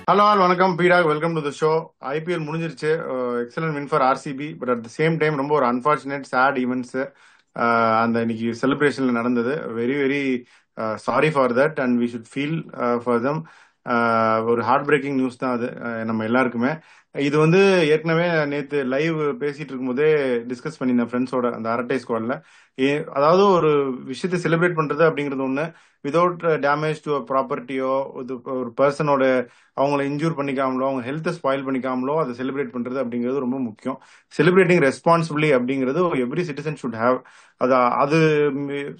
Hello all வணக்கம் பீடாக் welcome to the show. IPL முடிஞ்சிருச்சு. Excellent win for RCB. But at the same time ரொம்ப ஒரு unfortunate sad events அந்த இன்னைக்கு செலிப்ரேஷன்ல நடந்தது. Very very sorry for that and we should feel for them. ஒரு ஹார்ட் பிரேக்கிங் நியூஸ் தான் அது நம்ம எல்லாருக்குமே. இது வந்து ஏற்கனவே நேற்று லைவ் பேசிட்டு இருக்கும்போதே டிஸ்கஸ் பண்ணியிருந்தேன் ஃப்ரெண்ட்ஸோட அந்த அரட்டை ஸ்குவாட்ல. அதாவது ஒரு விஷயத்தை செலிப்ரேட் பண்றது அப்படிங்கிறது ஒன்று, விதவுட் டேமேஜ் டு ப்ராப்பர்ட்டியோ ஒரு பர்சனோட அவங்கள இன்ஜூர் பண்ணிக்காமலோ அவங்க ஹெல்த்தை ஸ்பாயில் பண்ணிக்காமலோ அதை செலிப்ரேட் பண்றது அப்படிங்கிறது ரொம்ப முக்கியம். செலிப்ரேட்டிங் ரெஸ்பான்சிபிலி அப்படிங்கிறது எவ்ரி சிட்டிசன் ஷுட் ஹேவ். அது அது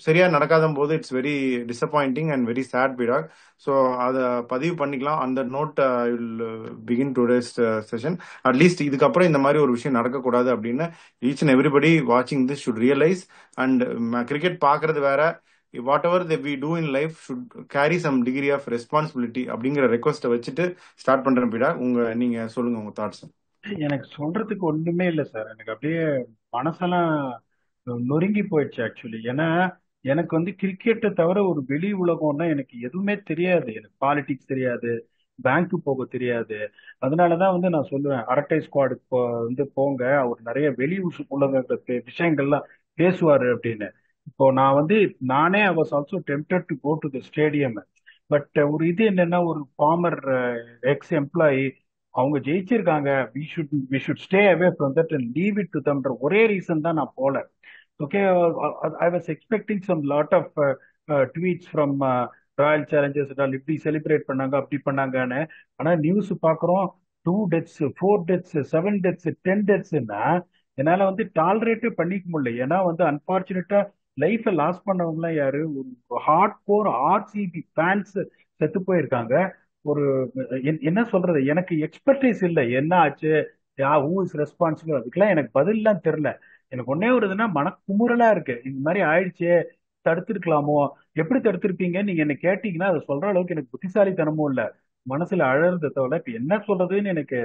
சரியா நடக்காத போது it's very disappointing and very sad பீடாக். ஸோ அதை பதிவு பண்ணிக்கலாம். அந்த note I will begin today's session. At least இதுக்கப்புறம் இந்த மாதிரி ஒரு விஷயம் நடக்கக்கூடாது அப்படின்னு ஈச் அண்ட் எவ்ரிபடி வாட்சிங் this should realise. And cricket பார்க்கறது வேற, whatever we do in life should carry some degree of responsibility அப்படிங்கிற ரெக்வஸ்ட்டை வச்சுட்டு ஸ்டார்ட் பண்றேன் பீடா. நீங்க சொல்லுங்க உங்க தாட்ஸ். எனக்கு சொல்றதுக்கு ஒண்ணுமே இல்லை சார். எனக்கு அப்படியே மனசெல்லாம் நொறுங்கி போயிடுச்சு ஆக்சுவலி. ஏன்னா எனக்கு வந்து கிரிக்கெட்டை தவிர ஒரு வெளி உலகம்னா எனக்கு எதுவுமே தெரியாது. எனக்கு பாலிடிக்ஸ் தெரியாது, பேங்க்கு போக தெரியாது. அதனாலதான் வந்து நான் சொல்லுவேன், அரட்டை ஸ்குவாடுக்கு வந்து போங்க, அவர் நிறைய வெளி உலக விஷயங்கள்லாம் பேசுவாரு அப்படின்னு. இப்போ நான் வந்து நானே I was also tempted to go to the stadium. But ஒரு இது என்னன்னா, ஒரு ஃபார்மர் எக்ஸ் எம்ப்ளாயி அவங்க ஜெயிச்சிருக்காங்க, we should stay away from that and leave it to தம்ன்ற ஒரே ரீசன் தான் நான் போல. Okay, I was expecting some lot of tweets from Royal Challengers, இப்படி செலிப்ரேட் பண்ணாங்க அப்படி பண்ணாங்கன்னு. ஆனா நியூஸ் பார்க்குறோம், 2 டெத்ஸ், 4 டெத்ஸ், 7 டெத்ஸ், 10 டெத்ஸ்ன்னா என்னால வந்து டாலரேட்டே பண்ணிக்க முடியல. ஏன்னா வந்து அன்பார்ச்சுனேட்டா லைஃப்பை லாஸ் பண்ணவங்கலாம் யாரு? ஒரு ஹார்ட் கோர் ஆர்சிபி ஃபேன்ஸ் செத்து போயிருக்காங்க. ஒரு என்ன சொல்றது, எனக்கு எக்ஸ்பர்டைஸ் இல்லை என்ன ஆச்சு, ஹூ இஸ் ரெஸ்பான்சிபிள், அதுக்கெல்லாம் எனக்கு பதில்லாம் தெரியல. எனக்கு ஒன்னே ஒரு இதுனா மனக்குமுறலா இருக்கு, இந்த மாதிரி ஆயிடுச்சே, தடுத்திருக்கலாமோ. எப்படி தடுத்திருப்பீங்கன்னு நீங்க என்ன கேட்டீங்கன்னா அதை சொல்ற அளவுக்கு எனக்கு புத்திசாலித்தனமும் இல்ல, மனசுல அழறத தவிர இப்ப என்ன சொல்றதுன்னு எனக்கு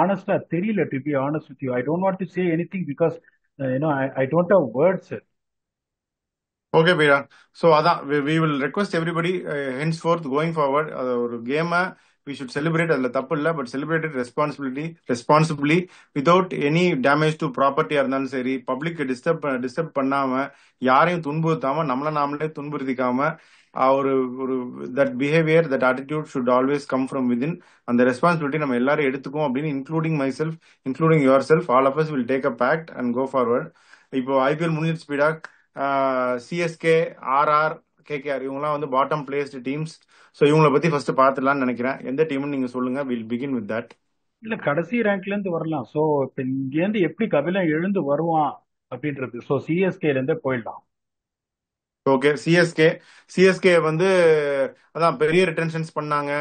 ஆனஸ்டா தெரியல. To be honest with you, I don't want to say anything because I don't have words. Okay பீடா. ஸோ அதான் we will request everybody henceforth going forward. அது ஒரு கேமை வி ஷுட் செலிப்ரேட், அதில் தப்பு இல்லை. But celebrated responsibility without any damage to ப்ராப்பர்ட்டியாக இருந்தாலும் சரி, பப்ளிக் டிஸ்டர்ப் பண்ணாம, யாரையும் துன்புறுத்தாம, நம்மளை நாமளே துன்புறுத்திக்காம, ஒரு ஒரு that behaviour, that attitude should always come from within. அந்த ரெஸ்பான்சிபிலிட்டி நம்ம எல்லாரும் எடுத்துக்கோம் அப்படின்னு, including myself, including yourself, all of us will take a pact and go forward. இப்போ ஐபிஎல் முடிஞ்சிருச்சு பீடா. சிஎஸ்கே, ஆர்ஆர், கேகேஆர் இவங்கலாம் வந்து பாட்டம் பிளேஸ்டு டீம்ஸ். ஸோ இவங்கள பத்தி ஃபர்ஸ்ட் பார்த்துலாம்னு நினைக்கிறேன். எந்த டீம்னு நீங்க சொல்லுங்க. Will begin with that. இல்ல, கடைசி ரேங்க்ல இருந்து வரலாம். சோ இப்ப இங்க இருந்து எப்படி கபிலன் எழுந்து வருவான் அப்படின்றது. சோ சிஎஸ்கேல இருந்தே போயிடலாம். ஓகே, சிஎஸ்கே வந்து அதான் பெரிய ரிட்டன்ஷன்ஸ் பண்ணாங்க.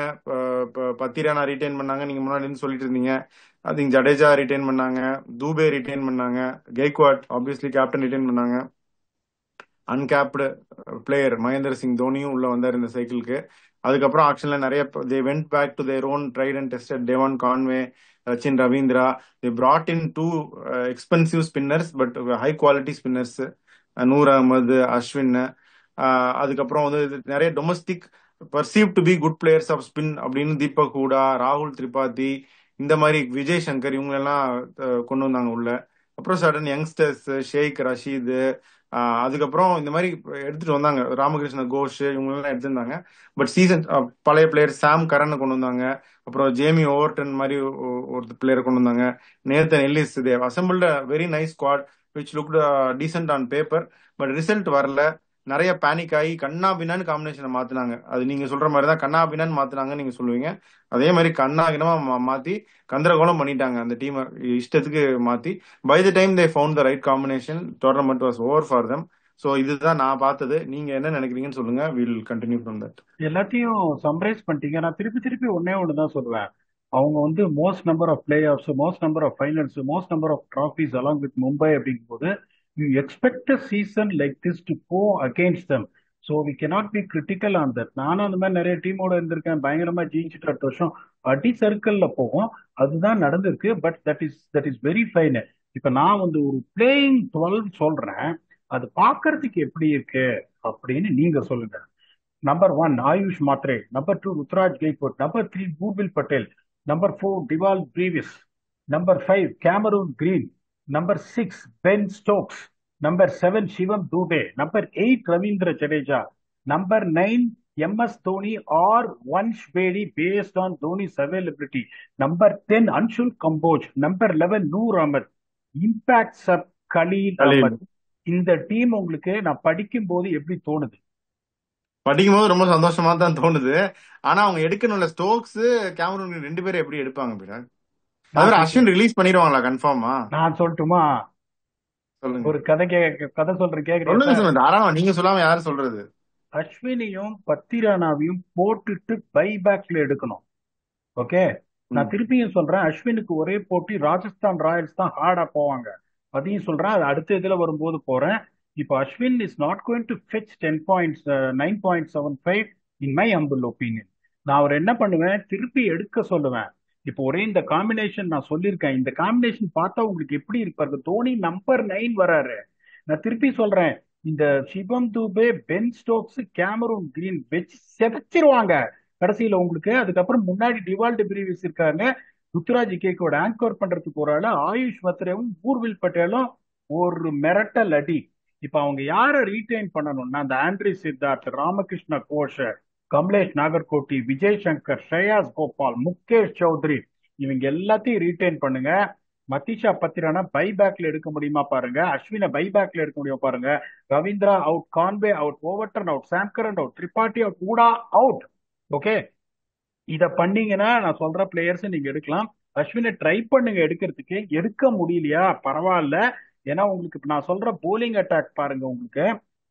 பத்திரானா ரிட்டைன் பண்ணாங்க, நீங்க முன்னாடி இருந்து சொல்லிட்டு இருந்தீங்க. அது ஜடேஜா ரிட்டைன் பண்ணாங்க, தூபே ரிட்டைன் பண்ணாங்க, கெய்க்வாட் ஆப்வியஸ்லி கேப்டன் ரிட்டைன் பண்ணாங்க. அன்கேப்டு பிளேயர் மகேந்திர சிங் தோனியும் உள்ள வந்தார் இந்த சைக்கிளுக்கு. அதுக்கப்புறம் ஆக்ஷன்ல நிறைய they went back to their own tried and tested Devon Conway, Sachin Ravindra. They brought in two expensive spinners but high quality spinners, Noor Ahmad, Ashwin. அதுக்கப்புறம் வந்து நிறைய domestic perceived to be good players of spin அப்படின்னு தீபக் ஹூடா, ராகுல் திரிபாதி, இந்த மாதிரி விஜய் சங்கர் இவங்க எல்லாம் கொண்டு வந்தாங்க உள்ள. அப்புறம் சடன் யங்ஸ்டர்ஸ், ஷேக் ரஷீத், அதுக்கப்புறம் இந்த மாதிரி எடுத்துட்டு வந்தாங்க. ராமகிருஷ்ண கோஷ் இவங்க எல்லாம் எடுத்திருந்தாங்க. பட் பழைய பிளேயர் சாம் கரனை கொண்டு வந்தாங்க. அப்புறம் ஜேமி ஓவர்டன் மாதிரி ஒரு பிளேயர் கொண்டு வந்தாங்க. Nathan Ellis. They assembled very nice squad which looked decent on paper. But result வரல. நிறைய பேனிக் ஆகி கண்ணா பின்னான்னு காம்பினேஷனை மாத்தினாங்க. அது நீங்க சொல்ற மாதிரி தான், கண்ணா பின்னான்னு மாத்தினாங்கன்னு நீங்க சொல்லுவீங்க. அதே மாதிரி கண்ணா கிணமா மாத்தி கந்தரகோலம் பண்ணிட்டாங்க அந்த டீமை, இஷ்டத்துக்கு மாத்தி. By the time they found the right combination, tournament was over for them. So இதுதான் நான் பார்த்தது. நீங்க என்ன நினைக்கிறீங்கன்னு சொல்லுங்க. Will continue from that. எல்லாத்தையும் சம்ரைஸ் பண்ணிட்டீங்க. நான் திருப்பி திருப்பி ஒன்னே ஒன்று தான் சொல்லுவேன். அவங்க வந்து most number of playoffs, most number of finals, most number of trophies along with Mumbai அப்படிங்கும் போது you expect a season like this to go against them. So we cannot be critical on that. நானும் அந்த மாதிரி நிறைய டீமோட இருந்திருக்கேன், பயங்கரமா ஜெயிச்சுட்டு அடுத்த வருஷம் அடி சர்க்கிள்ல போகும். அதுதான் நடந்திருக்கு. But that is very fine. இப்ப நான் வந்து ஒரு பிளேயிங் 12 சொல்றேன், அது பார்க்கறதுக்கு எப்படி இருக்கு அப்படின்னு நீங்க சொல்லுங்க. Number 1, Ayush Matre. Number 2, Rutraj Gaikwad. Number 3, Bhubil Patel. Number 4, Dival Brevis. Number 5, Cameron Green. Number 6, Ben Stokes. Number 7, Shivam Dube. Number 8, Ravindra Jadeja. Number 9, MS Dhoni or Vansh Bedi based on Dhoni's availability. Number 10, Anshul Kamboj. Number 11, Noor Ahmed. Impact sub Khalil Khalil. Ahmed. இந்த team உங்களுக்கு நான் படிக்கும் போது எப்படி தோணுது? படிக்கும்போது ரொம்ப சந்தோஷமா தான் தோணுது. ஆனா அவங்க எடுக்கணும்ல ஸ்டோக்ஸ் கேமரூன் 2 பேரும் எப்படி எடுப்பாங்க பிராட்? நான் அது கேட்கிறேன், அஸ்வின் ரிலீஸ் பண்ணிடுவாங்களா கன்ஃபார்மா? நான் சொல்லட்டுமா? சொல்லுங்க ஒரு கதை சொல்றேன், கேக்குறியா சொல்லுங்க சார்? சொல்லுங்க தாராளமா, நீங்க சொல்லாம யாரு சொல்றது? அஸ்வினியும் பத்திரானாவையும் போட்டுட்டு பைபேக்ல எடுக்கணும். ஓகே, நான் ம். திருப்பியும் சொல்றேன், அஸ்வினுக்கு ஒரே போட்டி ராஜஸ்தான் ராயல்ஸ் தான் ஹார்டா போவாங்க. அதையும் சொல்றேன், அது அடுத்த இதுல வரும்போது போறேன். இப்போ Ashwin is not going to fetch 10 points, 9.75 in my humble opinion. நான் அவர் என்ன பண்ணுவேன், திருப்பி எடுக்க சொல்லுவேன். இப்போ ஒரே இந்த காம்பினேஷன் நான் சொல்லியிருக்கேன், இந்த காம்பினேஷன் பார்த்தா உங்களுக்கு எப்படி இருப்பாரு? தோனி நம்பர் 9 வராரு. நான் திருப்பி சொல்றேன், இந்த Shivam Dube, Ben Stokes, Cameron Green வச்சு செதைச்சிருவாங்க கடைசியில உங்களுக்கு. அதுக்கப்புறம் முன்னாடி டிவால்ட் பிரீவிஸ் இருக்காங்க, ருத்துராஜ் கேக்கோட ஆங்கர் பண்றதுக்கு ஒரு ஆளு, ஆயுஷ் மத்ரேவும் பூர்வில் பட்டேலும் ஒரு மிரட்டல் அடி. இப்ப அவங்க யாரை ரீடைன் பண்ணணும்னா, அந்த ஆண்ட்ரி சித்தார்த், ராமகிருஷ்ண கோஷ, கமலேஷ் நாகர்கோட்டி, விஜய் சங்கர், ஸ்ரேயாஸ் கோபால், முகேஷ் சௌத்ரி, இவங்க எல்லாத்தையும் ரீடைன் பண்ணுங்க. மதிஷா பத்திரானா பைபேக்ல எடுக்க முடியுமா பாருங்க, அஸ்வினை பைபேக்ல எடுக்க முடியுமா பாருங்க. Ravindra out, Conway out, Overton out, Sam Curran out, Tripathi out, Hooda out. Okay, இத பண்ணீங்கன்னா நான் சொல்ற பிளேயர்ஸ் நீங்க எடுக்கலாம். அஸ்வினை ட்ரை பண்ணுங்க எடுக்கிறதுக்கு. எடுக்க முடியலையா பரவாயில்ல, ஏன்னா உங்களுக்கு இப்ப நான் சொல்ற போலிங் அட்டாக் பாருங்க, உங்களுக்கு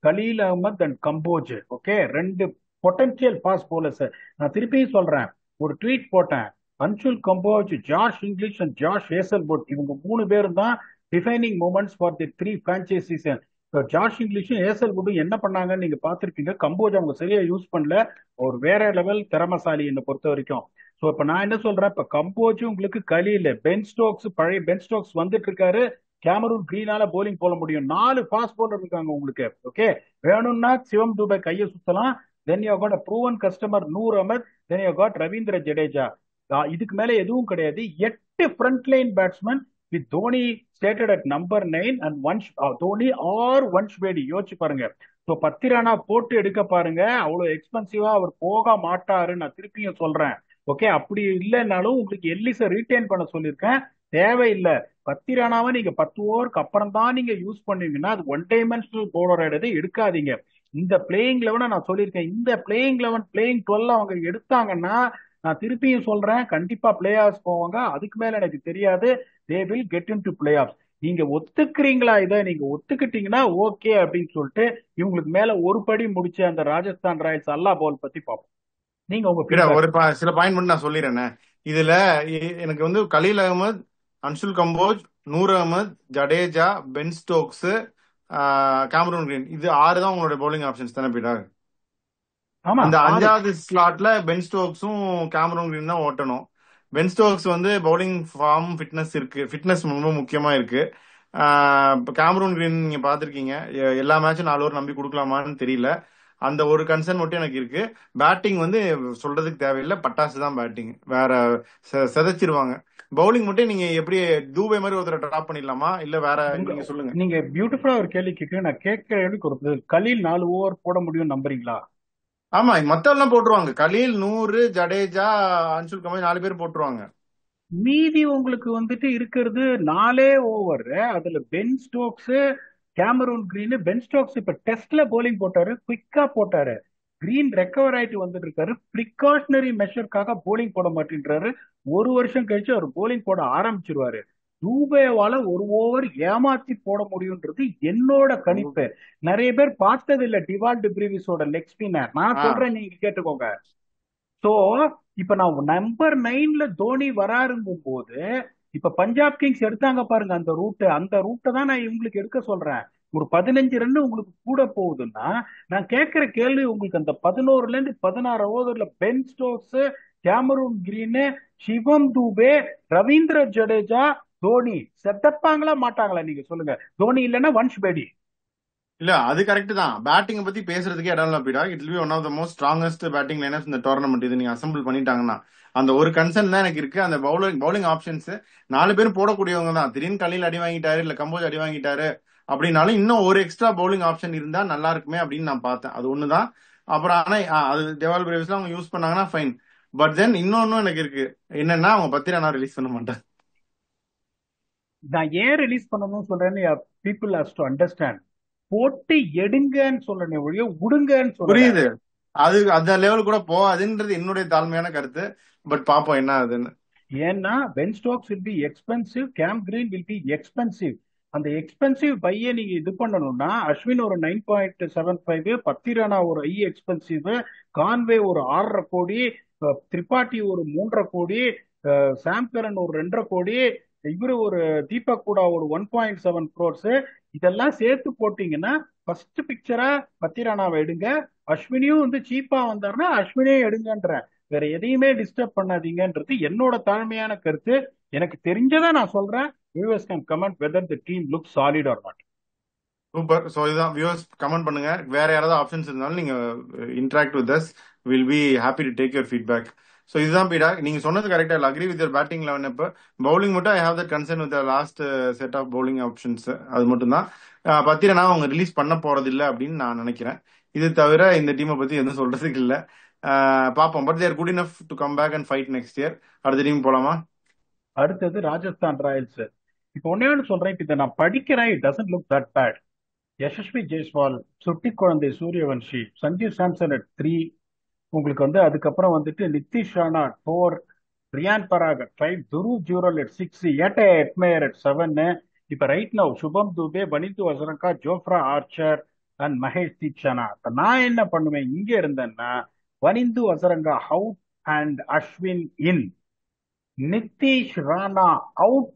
கலீல் அகமது அண்ட் கம்போஜ், ஓகே, ரெண்டு பொட்டன்சியல் ஃபாஸ்ட் போலர்ஸ். நான் திருப்பியும் சொல்றேன், ஒரு ட்வீட் போட்டேன், Anshul Kamboj, Josh Inglis and Josh Hazlewood, இவங்க 3 பேரும் தான் defining moments for the 3 franchises. Josh இங்கிலீஷும் ஹேசல்வுட்டும் என்ன பண்ணாங்கன்னு நீங்க பார்த்திருப்பீங்க. கம்போஜ் அவங்க சரியா யூஸ் பண்ணல, ஒரு வேற லெவல் திறமசாலி என்னை பொறுத்த வரைக்கும். சோ இப்ப நான் என்ன சொல்றேன், இப்ப கம்போஜ் உங்களுக்கு கலீல், பென் ஸ்டோக்ஸ், பழைய பென் ஸ்டோக்ஸ் வந்துட்டு இருக்காரு, கேமரூன் கிரீனால போலிங் போட முடியும். 4 ஃபாஸ்ட் போலர் இருக்காங்க உங்களுக்கு. ஓகே, வேணும்னா சிவம் துபே கையை சுத்தலாம். Then you got proven customer Noor Ahmad, then you got Ravindra Jadeja. இதுக்கு மேல எதுவும் கிடையாது. 8 front line batsman with Dhoni stated at number 9 and once Dhoni or once paddy, யோசிச்சு பாருங்க. ஸோ பத்திரானா போட்டு எடுக்க பாருங்க, அவ்வளவு எக்ஸ்பென்சிவா அவர் போக மாட்டாரு, நான் திருப்பியும் சொல்றேன். ஓகே, அப்படி இல்லைன்னாலும் உங்களுக்கு எல்லிஸை ரீட்டைன் பண்ண சொல்லியிருக்கேன், தேவையில்லை. பத்திரானாவை நீங்க 10 ஓவருக்கு அப்புறம் தான் நீங்க யூஸ் பண்ணுவீங்கன்னா அது ஒன் டைமென்ஷனல் பவுலர் ஆயிடுது, எடுக்காதீங்க. இந்த பிளேயிங் லெவனை நான் சொல்லியிருக்கேன், இந்த பிளேயிங் லெவன் பிளேயிங் 12 அவங்க எடுத்தாங்கன்னா நான் திருப்பியும் சொல்றேன், கண்டிப்பா பிளே ஆஃப்ஸ் போவாங்க. அதுக்கு மேல எனக்கு தெரியாது, they will get in to play off. நீங்க ஒத்துக்கிறீங்களா? இதை நீங்க ஒத்துக்கிட்டீங்கன்னா ஓகே அப்படின்னு சொல்லிட்டு இவங்களுக்கு மேல ஒரு படி முடிச்ச அந்த ராஜஸ்தான் ராயல்ஸ் அல்லா பால் பத்தி பார்ப்போம். நீங்க உங்க இல்ல ஃபீட்பேக். ஒரு சில பாயிண்ட் மட்டும் நான் சொல்லிடுறேன். இதுல எனக்கு வந்து Khalil Ahmed, Anshul Kamboj, Noor Ahmad, Jadeja, Ben Stokes, Cameron Green, இது 6 தான் உங்களோட பவுலிங் ஆப்ஷன்ஸ் தானே பீட்டர்? ஆமா, அந்த 6. 5வது ஸ்லாட்ல பென் ஸ்டோக்ஸும் கேமரூன் கிரீன் தான் ஓட்டணும். பென் ஸ்டோக்ஸ் வந்து பவுலிங் ஃபார்ம், ஃபிட்னஸ் இருக்கு, ஃபிட்னஸ் ரொம்ப முக்கியமா இருக்கு. இப்போ கேமரூன் கிரீன் நீங்க பாத்திருக்கீங்க, எல்லா மேட்சும் 4 ஓவர் நம்பி கொடுக்கலாமான்னு தெரியல. அந்த ஒரு கன்சர்ன் மட்டும் எனக்கு இருக்கு. பேட்டிங் வந்து சொல்றதுக்கு தேவையில்லை, பட்டாசு தான் பேட்டிங், வேற செதைச்சிருவாங்க. பவுலிங் மட்டும் நீங்க எப்படி தூபே மாதிரி ஒருத்தரை டிராப் பண்ணிடலாமா, இல்ல வேற? நீங்க சொல்லுங்க. நீங்க பியூட்டிஃபுல்லா ஒரு கேள்வி கேட்க, நான் கேட்கறதுக்கு ஒரு பதில். கலீல் 4 ஓவர் போட முடியும் நம்புறீங்களா? ஆமா, மத்தவெல்லாம் போட்டுருவாங்க. கலீல், நூறு, ஜடேஜா, அன்சுல் கம்போஜ் 4 பேர் போட்டுருவாங்க. மீதி உங்களுக்கு வந்துட்டு இருக்கிறது 4 ஓவர். அதுல Ben Stokes, Cameron Green. Ben Stokes இப்ப டெஸ்ட்ல போலிங் போட்டாரு, குயிக்கா போட்டாரு. கிரீன் ரெக்கவர் ஆயிட்டு வந்துட்டு இருக்காரு, ப்ரிகாஷனரி மெஷருக்காக போலிங் போட மாட்டேன்றாரு. ஒரு வருஷம் கழிச்சு அவர் போலிங் போட ஆரம்பிச்சிருவாரு. ரூபேவால ஒரு ஓவர் ஏமாத்தி போட முடியும்ன்றது என்னோட கணிப்பு. நிறைய பேர் பார்த்தது இல்ல டிவால்ட் பிரீவிஸோட லெக் ஸ்பின்னர், நான் ஆ, சொல்றேன், நீங்க கேட்டுக்கோங்க. சோ இப்ப நான் நம்பர் 9ல தோனி வராருங்கும் போது, இப்ப பஞ்சாப் கிங்ஸ் எடுத்தாங்க பாருங்க அந்த ரூட்டை தான் நான் இவங்களுக்கு எடுக்க சொல்றேன். ஒரு 15 ரன் உங்களுக்கு கூட போகுதுன்னா, நான் கேட்கிற கேள்வி உங்களுக்கு, அந்த 11ல இருந்து 16 ஓவர்ல பென் ஸ்டோக்ஸ், கேமரூன் கிரீன், சிவம் தூபே, ரவீந்திர ஜடேஜா, தோனி செத்தப்பாங்களா மாட்டாங்களா? நீங்க சொல்லுங்க. தோனி இல்லைன்னா வன்ஷ் பேடி. இல்ல அது கரெக்ட் தான். பேட்டிங் பத்தி பேசுறதுக்கே இடம் இல்ல பீடா. It will be one of the most strongest batting liners இந்த டோர்னமெண்ட். இது நீங்க அசம்பிள் பண்ணிட்டாங்கன்னா அந்த ஒரு கன்சர்ன் தான் எனக்கு இருக்கு. அந்த பவுலிங் ஆப்ஷன்ஸ் 4 பேரும் போடக்கூடியவங்க தான். திடீர்னு கலில் அடி வாங்கிட்டாரு, இல்ல கம்போஜ் அடி வாங்கிட்டாரு அப்படின்னாலும் இன்னும் ஒரு எக்ஸ்ட்ரா பவுலிங் ஆப்ஷன் இருந்தா நல்லா இருக்குமே அப்படின்னு நான் பார்த்தேன். அது ஒண்ணுதான். அப்புறம் ஆனா அது டெவால் பிரேவிஸ்லாம் அவங்க யூஸ் பண்ணாங்கன்னா ஃபைன். பட் தென் இன்னொன்னும் எனக்கு இருக்கு. என்னன்னா அவங்க பத்திரனா ரிலீஸ் பண்ண மாட்டாங்க. நான் ஏன் ரிலீஸ் பண்ணணும்னு சொல்றேன்னு பீப்புள் ஹாஸ் டு அண்டர்ஸ்டாண்ட். போட்டு எடுங்கன்னு சொல்றேன் ஒழிய விடுங்கன்னு சொல்லல. புரியுது. அது அந்த லெவல் கூட போகாதுன்றது என்னுடைய தாழ்மையான கருத்து. பட் பாப்போம் என்ன ஆகுதுன்னு. ஏன்னா Ben Stokes will be expensive, game green will be expensive. அந்த எக்ஸ்பென்சிவ் பையை நீங்க இது பண்ணணும்னா அஸ்வின் ஒரு 9.75, பத்திரானா ஒரு எக்ஸ்பென்சிவ், கான்வே ஒரு 6.5 கோடி, திரிபாட்டி ஒரு 3.5 கோடி, சாம் கரன் ஒரு 2.5 கோடி, இவரு ஒரு தீபக் கூட ஒரு 1.7 crores. இதெல்லாம் சேர்த்து போட்டீங்கன்னா ஃபர்ஸ்ட் பிக்சரா பத்திரானாவை எடுங்க. அஸ்வினியும் வந்து சீப்பா வந்தாருன்னா அஸ்வினையும் எடுங்கன்ற, வேற எதையுமே டிஸ்டர்ப் பண்ணாதீங்கன்றது என்னோட தாழ்மையான கருத்து. எனக்கு தெரிஞ்சதை நான் சொல்றேன். Viewers can comment whether the team look solid or not. Super. So இதுதான் வியூவர்ஸ் கமெண்ட் பண்ணுங்க. வேற யாராவது ஆப்ஷன்ஸ் இருந்தாலும் நீங்க interact with us. Will be happy to take your feedback. So இதுதான் பீடா. நீங்க சொன்னது கரெக்டா. Agree with your batting eleven. இப்போ பவுலிங் மட்டும் I have that concern with last set of bowling options. அது மட்டும் தான். பத்திரனா அவங்க ரிலீஸ் பண்ண போறது இல்லை அப்படின்னு நான் நினைக்கிறேன். இது தவிர இந்த டீமை பத்தி எதுவும் சொல்றதுக்கு இல்லை. பார்ப்போம். But they're good enough to come back and fight next year. அடுத்த டீம் போலாமா? அடுத்தது ராஜஸ்தான் ராயல்ஸ். இப்போ ஒன்னே ஒன்று சொல்றேன், இப்போ இதை நான் படிக்கிறேன். It doesn't look that bad. Yashasvi Jaiswal, சுட்டி குழந்தை சூரியவன்ஷி, சஞ்சு சாம்சன் at 3. உங்களுக்கு வந்து அதுக்கப்புறம் வந்துட்டு Nitish Rana at 4, Riyan Parag at 5, Dhruv Jurel at 6, ஏட்டே எட்மேயர் at 7. இப்ப right now Shubham Dube, Wanindu Hasaranga, Jofra Archer and Maheesh Theekshana. இப்ப நான் என்ன பண்ணுவேன் இங்க இருந்தேன்னா, Wanindu Hasaranga out and Ashwin in, Nitish Rana out,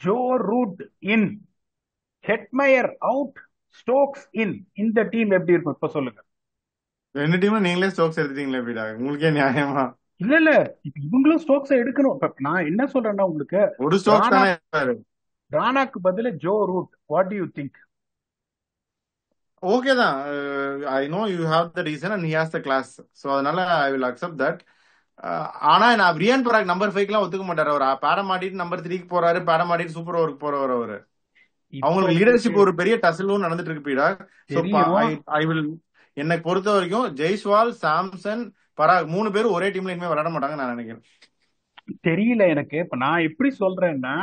Joe Root in, Hetmyer out, Stokes in. இந்த டீம் எப்படி இருக்கும் இப்ப சொல்லுங்க. 2 டீமும் நீங்களே ஸ்டோக்ஸ் எடுத்துட்டீங்களே பீடா. உங்களுக்கே நியாயமா? இல்ல இல்ல, இப்ப இவங்களும் ஸ்டோக்ஸ் எடுக்கணும். இப்ப நான் என்ன சொல்றேன்னா உங்களுக்கு, ஒரு ஸ்டோக்ஸ் ராணா தானே இருப்பாரு. ராணாக்கு பதிலா Joe Root. What do you think? Okay தான். I know you have the reason and he has the class. So அதனால ஐ வில் அக்செப்ட் தட். ஆனா நான் ரியான் பராக் நம்பர் 5க்குலாம் ஒத்துக்க மாட்டாரு. அவர் பேடம் ஆடிட்டு நம்பர் 3க்கு போறாரு. பேடம் ஆடிட்டு சூப்பர் ஓவருக்கு போறவர் அவரு. இப்ப அவங்களுக்கு உங்களுக்கு லீடர்ஷிப் ஒரு பெரிய டசலும் நடந்துட்டு இருக்கு பீடா. ஸோ ஐ தெரியும். ஐ வில் என்னை பொறுத்த வரைக்கும் ஜெய்ஸ்வால், சாம்சன், பராக் 3 பேரும் ஒரே டீம்ல இனிமே விளையாட மாட்டாங்க நான் நினைக்கிறேன். தெரியல எனக்கு. இப்ப நான் எப்படி சொல்றேன்னா,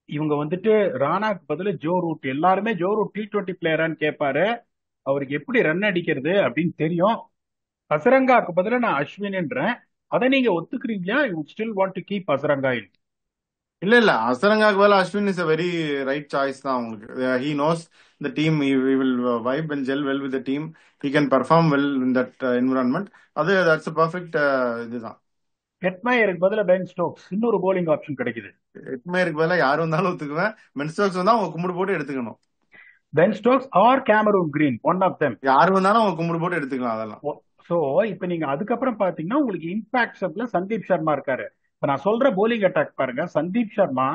இவங்க வந்துட்டு ராணாக்கு பதிலா ஜோ ரூட், எல்லாருமே ஜோ ரூட் T20 பிளேயரான்னு கேட்பாரு. அவருக்கு எப்படி ரன் அடிக்கிறது அப்படின்னு தெரியும். அசரங்காக்கு பதிலா நான் அஸ்வின்ன்றேன். அதை நீங்க ஒத்துக்கிறீங்களா? You still want to keep Hasaranga in? இல்ல இல்ல, அசரங்காக்கு பதிலா Ashwin is a very right choice தான் உங்களுக்கு. He knows the team. he will vibe and gel well with the team. He can perform well in that environment. That's a perfect இதுதான். ஹெட்மயருக்கு பதிலா Ben Stokes, இன்னொரு polling option கிடைக்குது. எட்மேருக்கு பதிலா யாரு வந்தாலும் ஒத்துக்குவேன். Ben Stokes வந்தா அவங்க கும்பிடு போட்டு எடுத்துக்கணும். Ben Stokes or Cameron Green, one of them. யாரு வந்தாலும் அவங்க கும்பிடு போட்டு எடுத்துக்கலாம் அதெல்லாம். சோ இப்ப நீங்க அதுக்கப்புறம் பாத்தீங்கன்னா உங்களுக்கு இம்பாக்ட் சப்ல சந்தீப் சர்மா இருக்காரு. இப்ப நான் சொல்ற போலிங் அட்டாக் பாருங்க: Sandeep Sharma,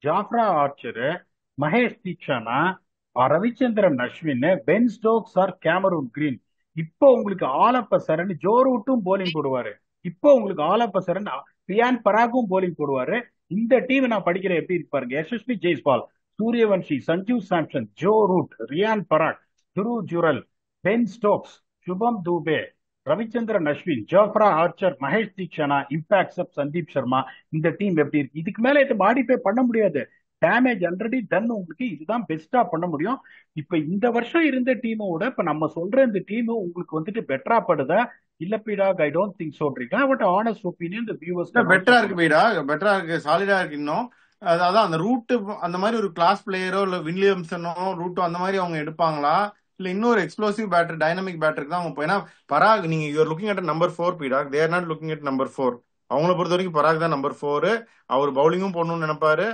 Jofra Archer, Maheesh Theekshana, Ravichandran Ashwin, Ben Stokes or Cameron Green. இப்போ உங்களுக்கு ஆலப்ப சரண், ஜோ ரூட்டும் போலிங் போடுவாரு. இப்போ உங்களுக்கு ஆலப்ப சரண், ரியான் பராகும் போலிங் போடுவாரு. இந்த டீம் நான் படிக்கிறேன் எப்படி இருக்கு பாருங்க: Yashasvi Jaiswal, Suryavanshi, Sanju Samson, Joe Root, Riyan Parag, Dhruv Jurel, Ben Stokes, Shubham Dube, Ravichandran Ashwin, Jofra Archer, Maheesh Theekshana, impact sub, Sandeep Sharma. இந்த டீம் எப்படி இருக்கு? இதுக்கு மேல இது மாடிஃபை பண்ண முடியாது. Damage already done. உங்களுக்கு இதுதான் பெஸ்டா பண்ண முடியும். இப்ப இந்த வருஷம் இருந்த டீமோட இப்ப நம்ம சொல்ற இந்த டீம் உங்களுக்கு வந்துட்டு பெட்டரா படுதா? இல்ல பீடா, ஐ டோன்ட் திங்க் சொல்றீங்க. But honest opinion the viewers can also பெட்டரா இருக்கு கமெண்ட். பீடா. பெட்டரா இருக்கு, சாலிடா இருக்கு இன்னும். அதான் அந்த ரூட் அந்த மாதிரி ஒரு கிளாஸ் பிளேயரோ இல்ல வில்லியம்சனோ ரூட்டோ அந்த மாதிரி அவங்க எடுப்பாங்களா? இல்ல இன்னொரு எக்ஸ்ப்ளோசிவ் பேட்டர், டைனமிக் பேட்டருக்கு தான் அவங்க. ஏன்னா பராக், நீங்க you are looking at number 4 beeda. There not looking at number 4. அவங்கள பொறுத்த வரைக்கும் பராக் தான் நம்பர் 4. அவர் பவுலிங்கும் போடணும்னு நினைப்பாரு.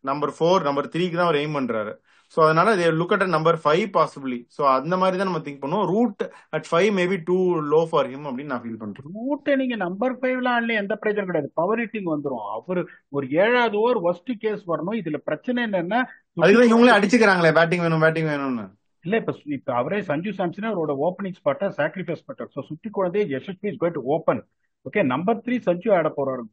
நம்பர் 4, நம்பர் 3க்கு தான் அவர் எய்ம் பண்றாரு. ஸோ அதனால they look at number 5 possibly. So அந்த மாதிரி தான் நம்ம திங்க் பண்ணுவோம். Root at 5 maybe too low for him அப்படின்னு நான் ஃபீல் பண்றேன். ரூட்டை நீங்க நம்பர் 5ல ஆடல எந்த பிரச்சனை கிடையாது. பவர் ஹிட்டிங் வந்துரும். அவரு ஒரு 7வது ஓவர் ஒஸ்ட் கேஸ் வரணும். இதுல பிரச்சனை என்னன்னா, சுட்டி அதுக்குதான் இவங்களே குழந்தை அடிச்சுக்கிறாங்களே பேட்டிங் வேணும் பேட்டிங் வேணும்னு. இல்ல இப்ப அவரே சஞ்சு சாம்சன் அவரோட ஓப்பனிங் ஸ்பாட்டை சாக்ரிஃபைஸ் பண்றாரு. ஸோ சுட்டி குழந்தை Yashasvi is going to open. Okay, number 3 Sanju ஆட போறாரு.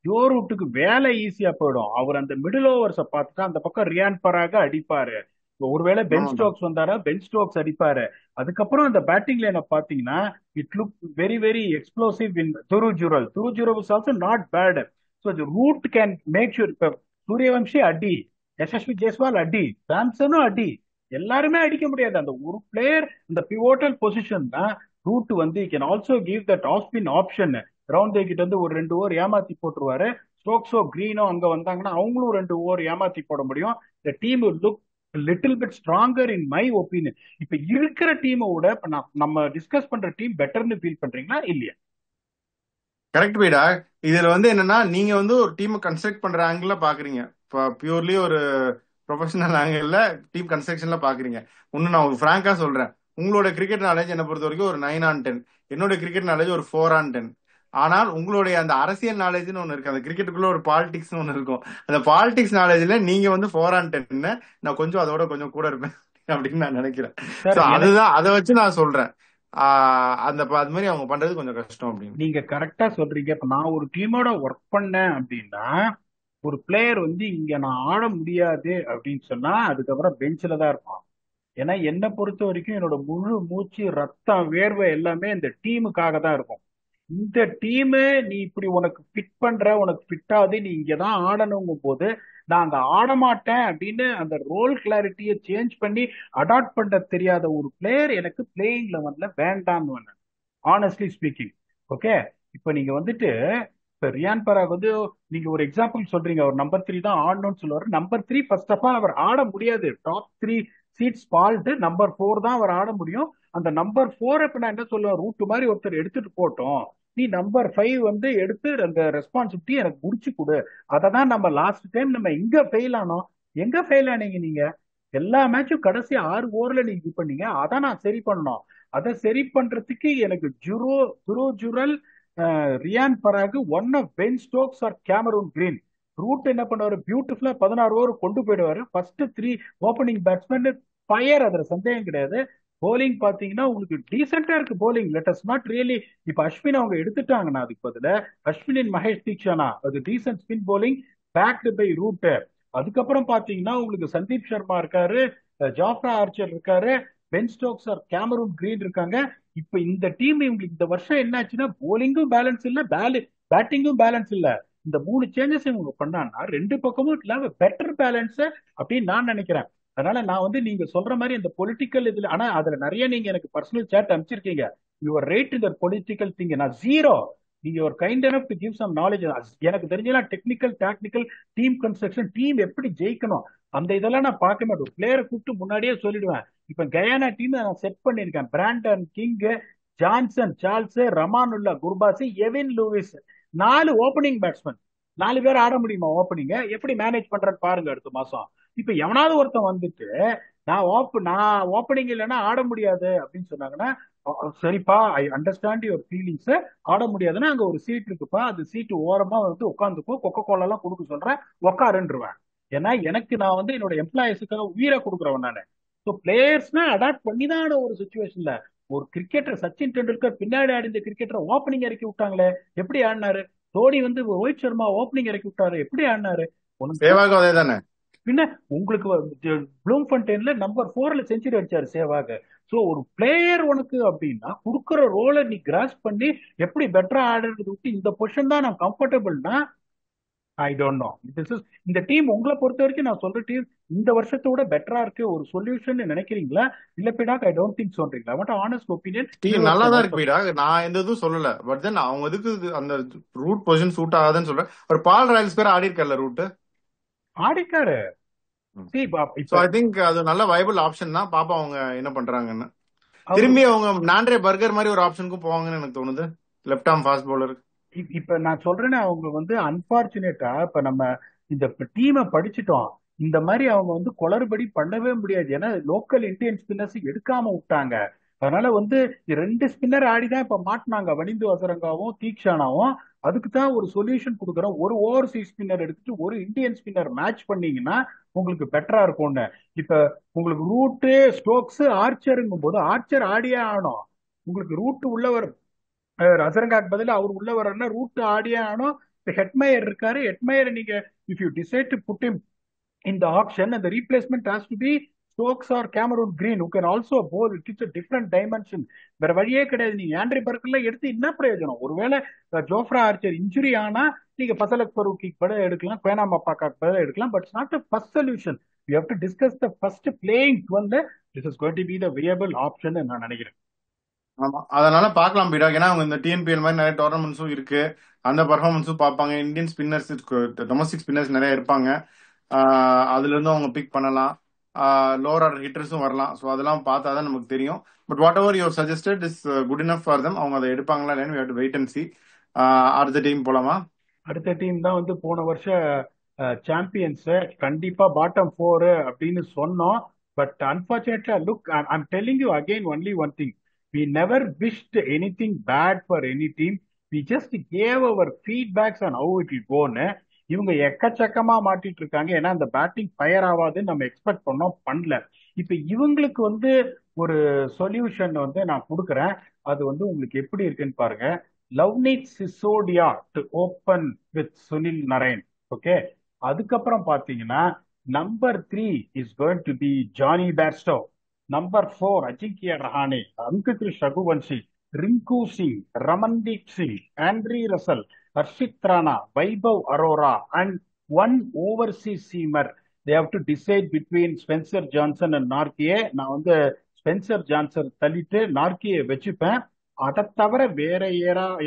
ஜோ ரூட்டுக்கு வேலை ஈஸியா போயிடும். அவர் அந்த மிடில் ஓவர்ஸை பார்த்துட்டு அந்த பக்கம் ரியான் பராக அடிப்பாரு. ஒருவேளை பென் ஆமாடா. ஸ்டோக்ஸ் வந்தாரா பென் ஸ்டோக்ஸ் அடிப்பாரு. அதுக்கப்புறம் அந்த பேட்டிங் லைனை பாத்தீங்கன்னா it look very very explosive in Dhruv Jurel. Dhruv Jurel is also not bad. So Root can make sure. இப்ப சூரியவம்சி அடி, யசஸ்வி ஜெய்ஸ்வால் அடி, சாம்சனும் அடி, எல்லாருமே அடிக்க முடியாது. அந்த ஒரு பிளேயர் இந்த பிவோட்டல் பொசிஷன் தான். ரூட் வந்து can also give that off spin option. Round கிட்ட வந்து ஒரு 2 ஓவர் ஏமாத்தி போட்டுருவாரு. ஸ்டோக்ஸோ கிரீனோ அங்க வந்தாங்கன்னா அவங்களும் 2 ஓவர் ஏமாத்தி போட முடியும். இந்த team look little bit stronger in my opinion. இப்ப இருக்கிற டீமை விட இப்ப நம்ம டிஸ்கஸ் பண்ற டீம் பெட்டர்னு ஃபீல் பண்றீங்களா இல்லையா? கரெக்ட் பீடா. இதுல வந்து என்னன்னா, நீங்க வந்து ஒரு டீமை கன்ஸ்ட்ரக்ட் பண்ற ஆங்கிள் பாக்குறீங்க. பியூர்லி ஒரு ப்ரொஃபஷனல் ஆங்கிள் டீம் கன்ஸ்ட்ரக்ஷன்ல பாக்குறீங்க. இன்னும் நான் உங்களுக்கு ஃப்ராங்கா சொல்றேன், உங்களோட கிரிக்கெட் நாலேஜ் என்னை பொறுத்த வரைக்கும் ஒரு 9/10, என்னோட கிரிக்கெட் நாலேஜ் ஒரு 4/10. ஆனால் உங்களுடைய அந்த அரசியல் நாலேஜ்னு ஒன்று இருக்கு, அந்த கிரிக்கெட்டுக்குள்ள ஒரு பாலிடிக்ஸ்னு ஒன்று இருக்கும். அந்த பாலிடிக்ஸ் நாலேஜ்ல நீங்க வந்து 4/10, நான் கொஞ்சம் அதோட கொஞ்சம் கூட இருப்பேன் அப்படின்னு நான் நினைக்கிறேன். சார் ஸோ எனக்கு அதுதான், அதை வச்சு நான் சொல்றேன். அது மாதிரி அவங்க பண்றது கொஞ்சம் கஷ்டம் அப்படின்னு. நீங்க கரெக்டா சொல்றீங்க. இப்ப நான் ஒரு டீமோட ஒர்க் பண்ணேன் அப்படின்னா ஒரு பிளேயர் வந்து இங்க நான் ஆட முடியாது அப்படின்னு சொன்னா அதுக்கப்புறம் பெஞ்சில தான் இருப்பான். ஏன்னா என்னை பொறுத்த வரைக்கும் என்னோட முழு மூச்சு ரத்தம் வேர்வை எல்லாமே இந்த டீமுக்காக தான் இருக்கும். இந்த டீமு நீ இப்படி உனக்கு ஃபிட் பண்ற, உனக்கு ஃபிட் ஆகுது, நீ இங்கதான் ஆடணுங்கும் போது நான் அங்க ஆட மாட்டேன் அப்படின்னு அந்த ரோல் கிளாரிட்டியை சேஞ்ச் பண்ணி அடாப்ட் பண்ண தெரியாத ஒரு பிளேயர் எனக்கு பிளேயிங் லெவன்ல வேண்டாம்னு. Honestly speaking. ஓகே, இப்ப நீங்க வந்துட்டு இப்ப ரியான் பராக் வந்து நீங்க ஒரு எக்ஸாம்பிள் சொல்றீங்க, அவர் நம்பர் 3 தான் ஆடணும்னு சொல்லுவாரு. Number 3 first of all our ஆட முடியாது. Top 3 seeds fault. நம்பர் 4 தான் அவர் ஆட முடியும். அந்த நம்பர் 4 இப்ப நான் என்ன சொல்லுவேன், ரூட் மாதிரி ஒருத்தர் எடுத்துட்டு போட்டோம், நீ நம்பர் 5 வந்து எடுத்து அந்த ரெஸ்பான்சிபிலிட்டி எனக்கு முடிச்சு கொடு. அதை தான் நம்ம லாஸ்ட் டைம் நம்ம இங்க ஃபெயில் ஆனோம். எங்க ஃபெயில் ஆனீங்க நீங்க? எல்லா மேட்சும் கடைசி 6 ஓவர்ல நீங்க இது பண்ணீங்க. அதை நான் சரி பண்ணணும். அதை சரி பண்றதுக்கு எனக்கு Dhruv Jurel, Riyan Parag, one of Ben Stokes or Cameron Green. Root என்ன பண்ணுவாரு, பியூட்டிஃபுல்லா 16 ஓவர் கொண்டு போயிடுவாரு. ஃபர்ஸ்ட் 3 ஓப்பனிங் பேட்ஸ்மேன் ஃபயர், அதுல சந்தேகம் கிடையாது. போலிங் பாத்தீங்கன்னா உங்களுக்கு டீசெண்டா இருக்கு bowling. Let us not really. இப்ப அஸ்வின் அவங்க எடுத்துட்டாங்கன்னா அதுக்கு பதிலா அஸ்வினின் மகேஷ் தீக்ஷனா, அது decent spin bowling backed by Root. அதுக்கப்புறம் பாத்தீங்கன்னா உங்களுக்கு சந்தீப் சர்மா இருக்காரு, ஜாஃப்ரா ஆர்ச்சர் இருக்காரு, Ben Stokes or Cameron Green இருக்காங்க. இப்ப இந்த டீம் இவங்களுக்கு இந்த வருஷம் என்னாச்சுன்னா போலிங்கும் பேலன்ஸ் இல்ல, பேட்டிங்கும் பேலன்ஸ் இல்ல. இந்த 3 சேஞ்சஸ் இவங்க பண்ணாங்கன்னா ரெண்டு பக்கமும் இல்லாம பெட்டர் பேலன்ஸ் அப்படின்னு நான் நினைக்கிறேன். அதனால நான் வந்து நீங்க சொல்ற மாதிரி இந்த பொலிட்டிக்கல் இதுல, ஆனா அதுல நிறைய நீங்க எனக்கு பர்சனல் சேட் அனுப்பிச்சிருக்கீங்க. யுவர் ரைட் இந்த பொலிட்டிக்கல் திங். நான் ஜீரோ. நீங்க ஒரு kind enough to give some knowledge. எனக்கு தெரிஞ்சலாம் technical tactical team construction team எப்படி ஜெயிக்கணும் அந்த இதெல்லாம் நான் பார்க்க மாட்டேன். ஒரு பிளேயரை கூப்பிட்டு முன்னாடியே சொல்லிடுவேன். இப்ப கயானா டீம் நான் செட் பண்ணிருக்கேன். Brandon King, Johnson, Charles, Rahmanullah, Gurbaz, Evin Lewis, 4 opening batsman. 4 பேர் ஆட முடியுமா ஓப்பனிங்க? எப்படி மேனேஜ் பண்றேன்னு பாருங்க அடுத்த மாசம். இப்ப எவனாவது ஒருத்தன் வந்துட்டு நான் ஓப்பனிங் இல்லைன்னா ஆட முடியாது அப்படின்னு சொன்னாங்கன்னா, சரிப்பா ஐ அண்டர்ஸ்டாண்ட் யுவர் ஃபீலிங்ஸ். ஆட முடியாதுன்னா அங்க ஒரு சீட் இருக்குப்பா, அது சீட்டு ஓரமா வந்து உட்காந்துக்கோ, கொக்கோ கோலா எல்லாம் கொடுக்க சொல்றேன், உட்காருன்றுவேன். ஏன்னா எனக்கு நான் வந்து என்னோட எம்ப்ளாயிஸுக்காக உயிரை கொடுக்குறவன் நானு. ஸோ பிளேயர்ஸ்னா அடாப்ட் பண்ணி தான் ஒரு சுச்சுவேஷன்ல. ஒரு கிரிக்கெட்டர் சச்சின் டெண்டுல்கர் பின்னாடி ஆடி இந்த கிரிக்கெட்டரை ஓப்பனிங் இறக்கி விட்டாங்களே, எப்படி ஆடினாரு? தோனி வந்து ரோஹித் சர்மா ஓப்பனிங் இறக்கி விட்டாரு, எப்படி ஆடினாரு? ஒண்ணும் சேவாகும் அதே தானே. பின்ன உங்களுக்கு ப்ளூம் ஃபண்டேன்ல நம்பர் 4ல செஞ்சுரி அடிச்சாரு சேவாக. சோ ஒரு பிளேயர் உனக்கு அப்படின்னா குடுக்குற ரோலை நீ கிராஸ் பண்ணி எப்படி பெட்டரா ஆடுறது விட்டு இந்த பொசிஷன் தான் நான் கம்ஃபர்டபுள்னா ஐ டோன்ட் நோ. இந்த டீம் உங்களை பொறுத்த வரைக்கும் நான் சொல்ற டீம் இந்த வருஷத்தோட பெட்டரா இருக்கு ஒரு சொல்யூஷன் நினைக்கிறீங்களா? இல்ல பிடாக் ஐ டோன்ட் திங்க் சொல்றீங்களா? பட் ஆனஸ்ட் ஒப்பீனியன் டீம் நல்லா தான் இருக்கு பீடா, நான் எந்த இதுவும் சொல்லல. பட் தென் அவங்க இதுக்கு அந்த ரூட் பொசிஷன் சூட் ஆகாதுன்னு சொல்றேன். ஒரு பால் ராயல்ஸ் பேர் ஆடி இருக்கல ரூட். ஆடிக்காரு. சோ ஐ திங்க் அது நல்ல வைபிள் ஆப்ஷன் தான். பாப்பா அவங்க என்ன பண்றாங்கன்னு. அவரு திரும்பி அவங்க நான்ட்ரே பர்கர் மாதிரி ஒரு ஆப்ஷனுக்கும் போவாங்கன்னு எனக்கு தோணுது, லெஃப்ட் ஆர்ம் ஃபாஸ்ட் பவுலர். இப்ப நான் சொல்றேன்னு அவங்க வந்து அன்பார்ச்சுனேட்டா இப்ப நம்ம இந்த டீமை படிச்சுட்டோம். இந்த மாதிரி அவங்க வந்து குளறுபடி பண்ணவே முடியாது. ஏன்னா லோக்கல் இந்தியன் ஸ்பின்னர்ஸ் எடுக்காம விட்டாங்க. அதனால வந்து ரெண்டு ஸ்பின்னர் ஆடிதான் இப்ப மாட்டினாங்க, வனிந்து வசரங்காவும் தீக்ஷானாவும். அதுக்கு தான் ஒரு சொல்யூஷன் கொடுக்குறோம். ஒரு ஓவர்சீஸ் ஸ்பின்னர் எடுத்துட்டு ஒரு இந்தியன் ஸ்பின்னர் மேட்ச் பண்ணீங்கன்னா உங்களுக்கு பெட்டரா இருக்கும்னு. இப்ப உங்களுக்கு ரூட்டு, ஸ்டோக்ஸ், ஆர்ச்சருங்கும் போது ஆர்ச்சர் ஆடியே ஆகணும். உங்களுக்கு ரூட் உள்ளவர் அசரங்காக்கு பதிலா அவர் உள்ள வர்றன்னா ரூட் ஆடியே ஆகணும். இப்ப ஹெட்மயர் இருக்காரு. ஹெட்மயர் நீங்க if you decide to put him in the auction, and the replacement has to be Stokes or Cameron Green, who can also bowl. It's a different dimension. வேற வழியே கிடையாது. நீங்க ஆண்ட்ரி பர்க்கர்ல எடுத்து என்ன பிரயோஜனம்? ஒருவேளை ஜோஃப்ரா ஆர்ச்சர் இன்ஜுரி ஆனா நீங்க ஃபசலக் ஃபரூக்கி பதிலா எடுக்கலாம், குவேனா மப்பாக்காக்கு பதிலா எடுக்கலாம். But not the first solution. You have to discuss the first playing 12. This is going to be the viable option நான் நினைக்கிறேன். ஆமா, அதனால பார்க்கலாம் பீடா. ஏன்னா அவங்க இந்த டிஎன்பிஎல் மாதிரி நிறைய டோர்னமெண்ட்ஸும் இருக்கு, அந்த பர்ஃபார்மன்ஸும் பார்ப்பாங்க. இந்தியன் ஸ்பின்னர்ஸ், டொமஸ்டிக் ஸ்பின்னர்ஸ் நிறைய இருப்பாங்க. அதுல இருந்து அவங்க பிக் பண்ணலாம். லோவர் ஆர்டர் ஹிட்டர்ஸும் வரலாம். ஸோ அதெல்லாம் பார்த்தா தான் நமக்கு தெரியும். But what ever your suggested is good enough for them. அவங்க அதை எடுப்பாங்களா இல்லைன்னு we have to wait and see. அடுத்த டீம் போலாமா? அடுத்த டீம் தான் வந்து போன வருஷம் சாம்பியன்ஸ். கண்டிப்பா பாட்டம் 4 அப்படின்னு சொன்னோம். But unfortunately look, I'm telling you again only one thing. We never wish anything bad for any team. We just gave our feedbacks on how it will கோன்னு. இவங்க எக்கச்சக்கமா மாட்டிட்டு இருக்காங்க. ஏன்னா அந்த பேட்டிங் ஃபயர் ஆகாதுன்னு நம்ம எக்ஸ்பெக்ட் பண்ணோம், பண்ணல. இப்ப இவங்களுக்கு வந்து ஒரு சொல்யூஷன் வந்து நான் கொடுக்குறேன். அது வந்து உங்களுக்கு எப்படி இருக்குன்னு பாருங்க. Lovneet Sisodia to open with Sunil Narine. Okay. அதுக்கப்புறம் பாத்தீங்கன்னா number 3 is going to be Jonny Bairstow. Number 4 Ajinkya Rahane, Angkrish Raghuvanshi, Rinku Singh, Ramandeep Singh, Andre Russell, Harshit Rana, Vaibhav Arora and one overseas seamer. They have to decide between Spencer Johnson and Nortje. நான் வந்து ஸ்பென்சர் ஜான்சன் தள்ளிட்டு நார்கியை வச்சுப்பேன். அதை தவிர வேற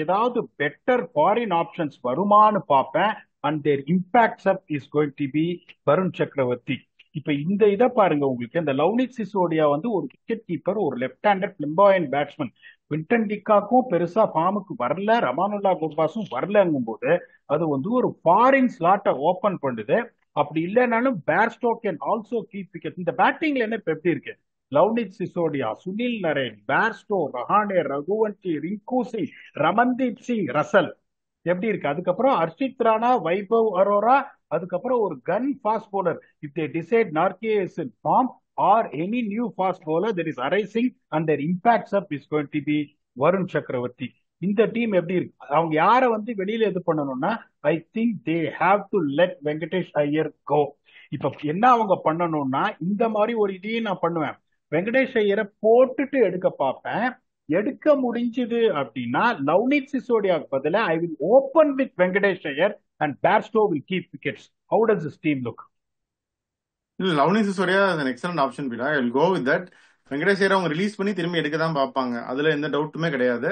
ஏதாவது பெட்டர் ஃபாரின் ஆப்ஷன்ஸ் வருமானு பார்ப்பேன். And their impact up is going to be Varun Chakravarthy. இப்ப இந்த இதை பாருங்க. உங்களுக்கு இந்த லவ்னித் சிசோடியா வந்து ஒரு விக்கெட் கீப்பர், ஒரு லெப்ட் ஹேண்டட் பிளிம்பாயன் பேட்ஸ்மேன். வின்டன் டிக்காக்கும் பெருசா ஃபார்முக்கு வரல, ரமானுல்லா குர்பாஸும் வரலங்கும் போது அது வந்து ஒரு ஃபாரின் ஸ்லாட்டை ஓபன் பண்ணுது. அப்படி இல்லைனாலும் Bairstow can also keep wicket. இந்த பேட்டிங்ல என்ன இப்ப எப்படி இருக்கு? லவ்னித் சிசோடியா, சுனில் நரேன், பேர்ஸ்டோ, ரஹானே, ரகுவன்ஷி, ரிங்கு சிங், ரமன்தீப் சிங், ரசல் எப்படி இருக்கு? அதுக்கப்புறம் ஹர்ஷித் ராணா, வைபவ் அரோரா, அதுக்கப்புறம் ஒரு gun fast bowler. If they decide Nortje is in form or any new fast bowler that is arising and their impacts up is going to be Varun சக்கரவர்த்தி. இந்த டீம் எப்படி இருக்கு? அவங்க யாரை வந்து வெளியில இது பண்ணணும்னா, I think they have to let Venkatesh Iyer go. இப்ப என்ன அவங்க பண்ணணும்னா, இந்த மாதிரி ஒரு இதையும் நான் பண்ணுவேன். வெங்கடேஷ் ஐயரை போட்டுட்டு எடுக்க பார்ப்பேன். எடுக்க முடிஞ்சது அப்படின்னா லவ்னீத் சிசோடியாவுக்கு பதிலா I will open with Venkatesh Iyer and Bairstow will keep wickets. How does this team look? இல்ல, Lovneet Sisodia an excellent option பீடா. I will go with that. Venkatesh ஐயரை அவங்க ரிலீஸ் பண்ணி திரும்பி எடுக்க தான் பார்ப்பாங்க, அதுல எந்த டவுட்டுமே கிடையாது.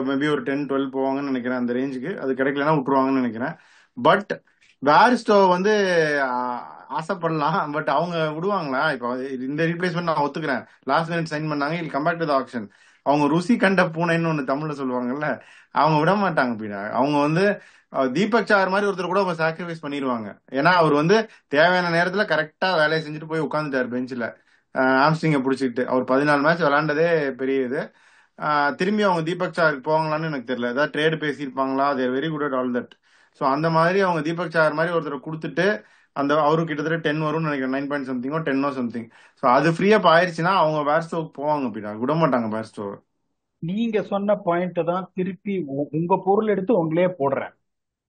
மேபி ஒரு 10-12 போவாங்கன்னு நினைக்கிறேன், அந்த ரேஞ்சுக்கு. அது கிடைக்கலன்னா விட்டுருவாங்கன்னு நினைக்கிறேன். பட் பேரிஸ்டோ வந்து ஆசைப்படலாம், பட் அவங்க விடுவாங்களா? இப்போ இந்த ரீப்ளேஸ்மெண்ட் நான் ஒத்துக்கிறேன். லாஸ்ட் மினிட் சைன் பண்ணாங்க, I'll come back to the action. அவங்க ருசி கண்ட பூனைன்னு ஒன்று தமிழ்ல சொல்லுவாங்கல்ல, அவங்க விட மாட்டாங்க பீடா. அவங்க வந்து தீபக் சார் மாதிரி ஒருத்தர் கூட அவங்க சாக்ரிஃபைஸ் பண்ணிடுவாங்க. ஏன்னா அவர் வந்து தேவையான நேரத்துல கரெக்டா வேலையை செஞ்சுட்டு போய் உட்காந்துட்டாரு பெஞ்சில், ஆம்ஸ்டிங்கை பிடிச்சிக்கிட்டு. அவர் 14 மேட்ச் விளையாண்டதே பெரிய இது. திரும்பி அவங்க தீபக் சாருக்கு போவாங்களான்னு எனக்கு தெரியல. ஏதாவது ட்ரேடு பேசியிருப்பாங்களா? They're very good at all that. So அந்த மாதிரி அவங்க தீபக் சார் மாதிரி ஒருத்தரை கொடுத்துட்டு, அந்த அவருக்கு கிட்டத்தட்ட 10 வரும்னு நினைக்கிறேன், 9 பாயிண்ட் சம்திங்கோ 10 சம்திங். ஸோ அது ஃப்ரீயா ஆயிடுச்சுன்னா அவங்க பேர்ஸ்டோக்கு போவாங்க பீடா, விட மாட்டாங்க பேர்ஸ்டோ. நீங்க சொன்ன பாயிண்ட் தான் திருப்பி உங்க பொருள் எடுத்து உங்களே போடுறேன்.